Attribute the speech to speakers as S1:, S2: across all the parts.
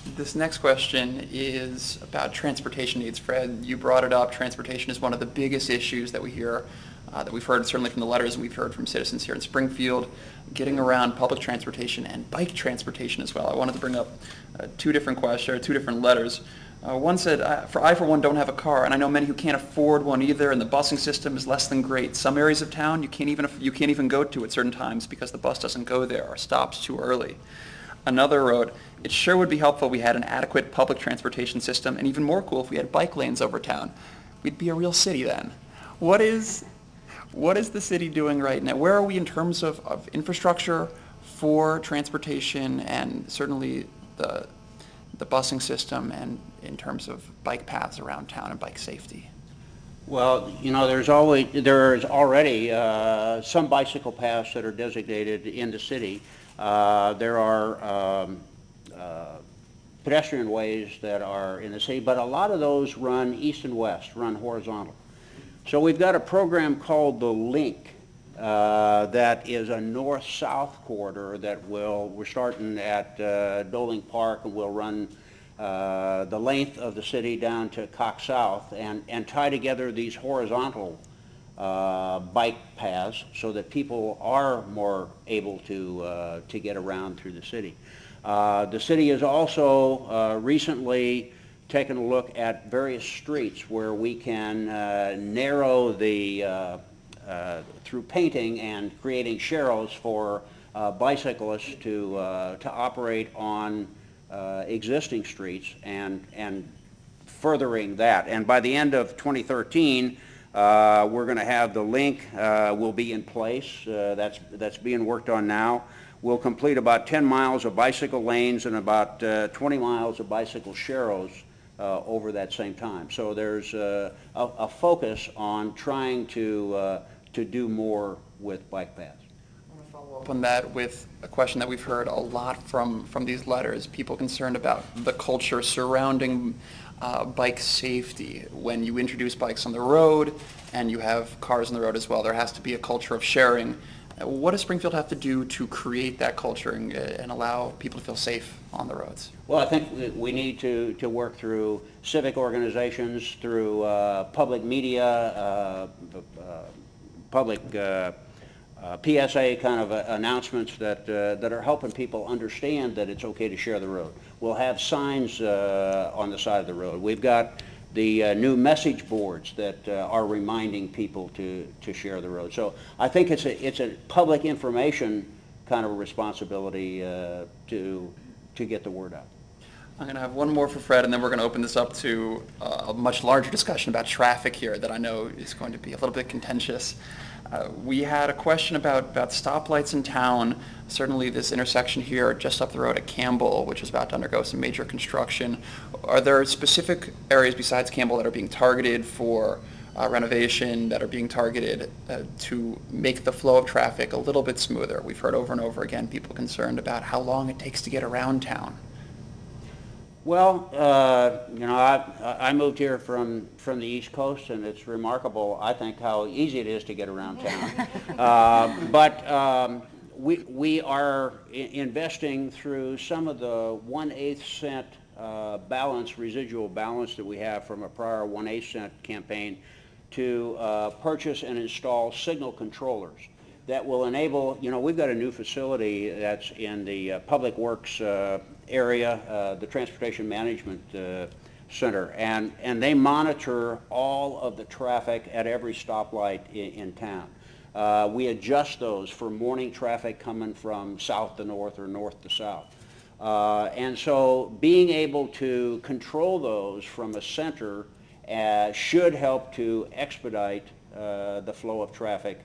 S1: This next question is about transportation needs. Fred, you brought it up. Transportation is one of the biggest issues that we hear, that we've heard certainly from the letters and we've heard from citizens here in Springfield, getting around public transportation and bike transportation as well. I wanted to bring up two different letters. One said, I for one don't have a car, and I know many who can't afford one either, and the busing system is less than great. Some areas of town you can't even go to at certain times because the bus doesn't go there or stops too early. Another wrote, it sure would be helpful if we had an adequate public transportation system, and even more cool if we had bike lanes over town. We'd be a real city then. What is the city doing right now? Where are we in terms of infrastructure for transportation and certainly the busing system and in terms of bike paths around town and bike safety?
S2: Well, you know, there's already some bicycle paths that are designated in the city. There are pedestrian ways that are in the city, but a lot of those run east and west, run horizontal. So we've got a program called the Link that is a north-south corridor that we're starting at Doling Park, and we'll run the length of the city down to Cox South and tie together these horizontal bike paths so that people are more able to get around through the city. The city has also recently taken a look at various streets where we can narrow the through painting and creating sharrows for bicyclists to operate on existing streets and furthering that. And by the end of 2013, we're going to have the Link will be in place. That's being worked on now. We'll complete about 10 miles of bicycle lanes and about 20 miles of bicycle sharrows over that same time. So there's a focus on trying to do more with bike paths.
S1: I want to follow up on that with a question that we've heard a lot from these letters. People concerned about the culture surrounding bike safety. When you introduce bikes on the road and you have cars on the road as well, there has to be a culture of sharing. What does Springfield have to do to create that culture and allow people to feel safe on the roads?
S2: Well, I think we need to work through civic organizations, through public media, public PSA kind of announcements that are helping people understand that it's okay to share the road. We'll have signs on the side of the road. We've got the new message boards that are reminding people to share the road. So I think it's a public information kind of a responsibility to get the word out.
S1: I'm going to have one more for Fred, and then we're going to open this up to a much larger discussion about traffic here that I know is going to be a little bit contentious. We had a question about stoplights in town. Certainly this intersection here just up the road at Campbell, which is about to undergo some major construction. Are there specific areas besides Campbell that are being targeted for renovation, that are being targeted to make the flow of traffic a little bit smoother? We've heard over and over again people concerned about how long it takes to get around town.
S2: Well, you know, I moved here from the East Coast, and it's remarkable, I think, how easy it is to get around town. But we are investing through some of the 1/8 cent residual balance that we have from a prior 1/8 cent campaign to purchase and install signal controllers that will enable, you know, we've got a new facility that's in the Public Works area, the Transportation Management Center, and they monitor all of the traffic at every stoplight in town. We adjust those for morning traffic coming from south to north or north to south. And so being able to control those from a center should help to expedite the flow of traffic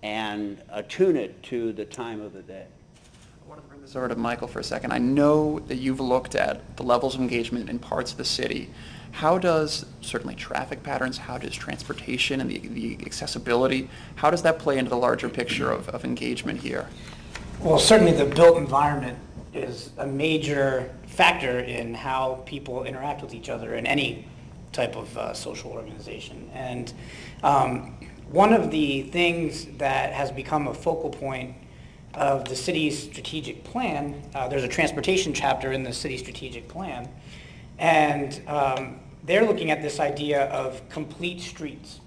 S2: and attune it to the time of the day.
S1: I want to bring this over to Michael for a second. I know that you've looked at the levels of engagement in parts of the city. How does certainly traffic patterns, how does transportation and the accessibility, how does that play into the larger picture of engagement here?
S3: Well, certainly the built environment is a major factor in how people interact with each other in any type of social organization. And one of the things that has become a focal point of the city's strategic plan. There's a transportation chapter in the city strategic plan, and they're looking at this idea of complete streets.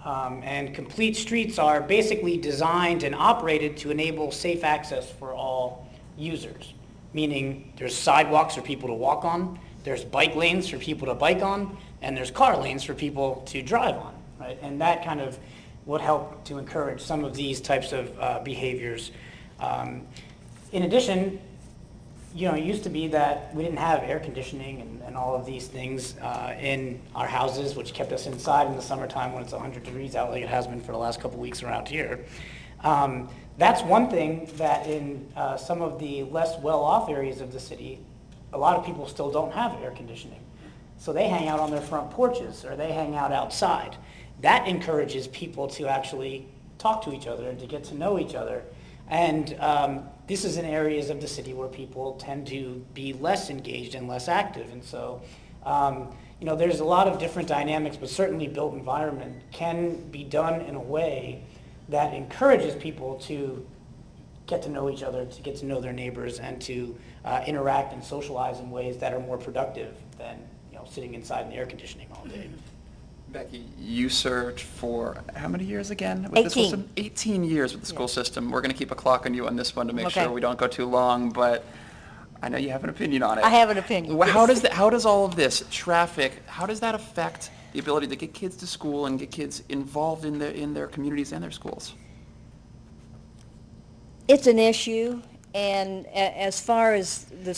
S3: And complete streets are basically designed and operated to enable safe access for all users, meaning there's sidewalks for people to walk on, there's bike lanes for people to bike on, and there's car lanes for people to drive on, right? And that kind of would help to encourage some of these types of behaviors. In addition, it used to be that we didn't have air conditioning and all of these things in our houses, which kept us inside in the summertime when it's 100 degrees out, like it has been for the last couple weeks around here. That's one thing that in some of the less well-off areas of the city, a lot of people still don't have air conditioning. So they hang out on their front porches or they hang out outside. That encourages people to actually talk to each other and to get to know each other. And this is in areas of the city where people tend to be less engaged and less active. And so, there's a lot of different dynamics, but certainly built environment can be done in a way that encourages people to get to know each other, to get to know their neighbors, and to interact and socialize in ways that are more productive than sitting inside in the air conditioning all day.
S1: Becky, you served for how many years again with
S4: 18.
S1: the school system? 18 years with the school system. We're going to keep a clock on you on this one to make
S4: Okay.
S1: sure we don't go too long, but I know you have an opinion on it.
S4: I have an opinion.
S1: Well, how does all of this traffic, how does that affect the ability to get kids to school and get kids involved in their communities and their schools?
S4: It's an issue, and as far as the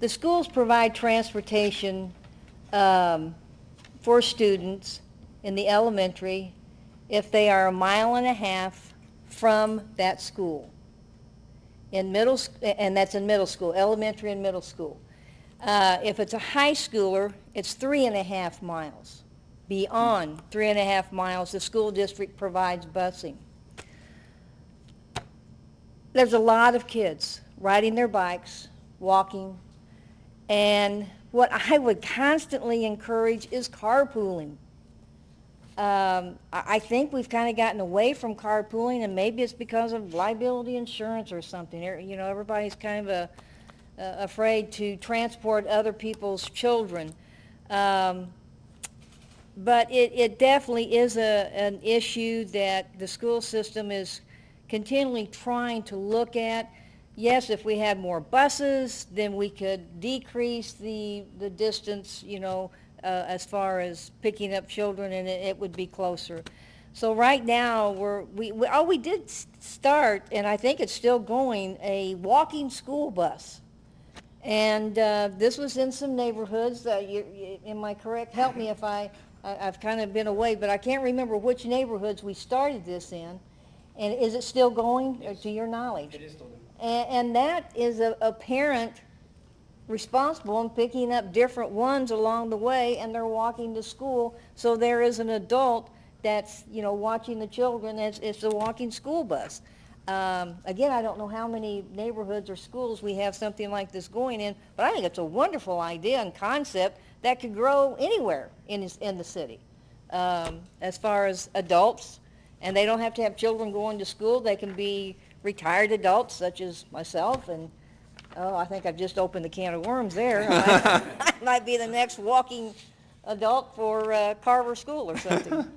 S4: schools provide transportation for students in the elementary if they are 1.5 miles from that school. And that's in middle school, elementary and middle school. If it's a high schooler, it's 3.5 miles. Beyond 3.5 miles, the school district provides busing. There's a lot of kids riding their bikes, walking, and what I would constantly encourage is carpooling. I think we've kind of gotten away from carpooling, and maybe it's because of liability insurance or something. Everybody's kind of afraid to transport other people's children. But it definitely is an issue that the school system is continually trying to look at. Yes, if we had more buses, then we could decrease the distance, as far as picking up children, and it would be closer. So right now, we did start, and I think it's still going, a walking school bus. And this was in some neighborhoods. Am I correct? Help me if I've kind of been away, but I can't remember which neighborhoods we started this in. And is it still going,
S3: Yes.
S4: to your knowledge?
S3: It is still going.
S4: And that is a parent responsible in picking up different ones along the way, and they're walking to school. So there is an adult that's, watching the children. It's a walking school bus. Again, I don't know how many neighborhoods or schools we have something like this going in, but I think it's a wonderful idea and concept that could grow anywhere in the city. As far as adults, and they don't have to have children going to school. They can be retired adults such as myself, and I think I've just opened the can of worms there. I might be the next walking adult for Carver School or something.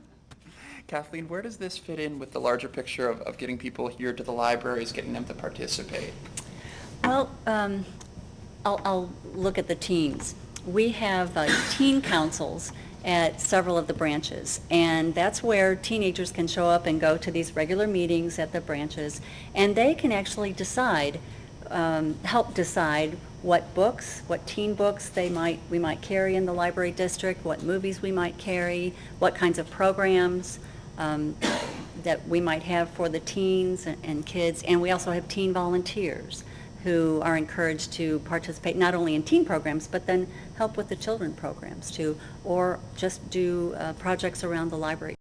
S1: Kathleen, where does this fit in with the larger picture of getting people here to the libraries, getting them to participate?
S5: Well, I'll look at the teens. We have teen councils at several of the branches, and that's where teenagers can show up and go to these regular meetings at the branches, and they can actually decide, help decide what books, what teen books we might carry in the library district, what movies we might carry, what kinds of programs that we might have for the teens and kids. And we also have teen volunteers who are encouraged to participate not only in teen programs, but then help with the children programs too, or just do projects around the library.